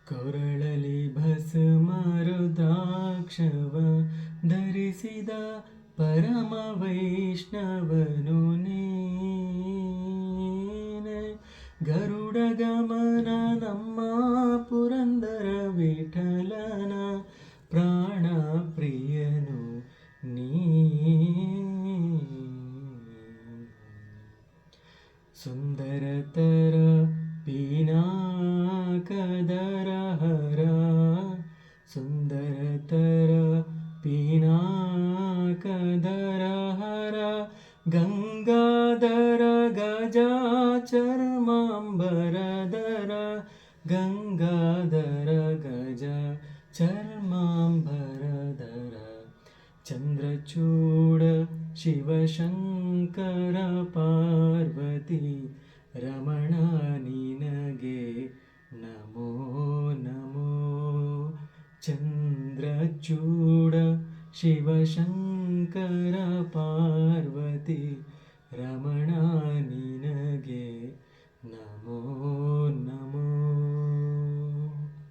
ಕೊರಳಲಿ ಭಸ್ಮ ರುದ್ರಾಕ್ಷವ ಧರಿಸಿದ ಪರಮ ವೈಷ್ಣವನು ನೀನೆ. ಗರುಡ ಗಮನ ನಮ್ಮ ಪುರಂದರ ವಿಠಲನ ಪ್ರಾಣ ಪ್ರಿಯನು ನೀ. ಸುಂದರತರ ಪಿನಾಕದರ ಹರ, ಸುಂದರತರ ಪಿನಾಕದರ ಹರ, ಗಂಗಾಧರ ಗಜ ಚರ್ಮಾಂಬರಧರ, ಗಂಗಾಧರ ಗಜ ಚರ್ಮಾಂಬರಧರ. ಚಂದ್ರಚೂಡ ಶಿವಶಂಕರ ಪಾರ್ವತಿ ರಮಣ ನಿನಗೆ ನಮೋ ನಮೋ. ಚಂದ್ರಚೂಡ ಶಿವಶಂಕರ ಪಾರ್ವತಿ ರಮಣ ನಿನಗೆ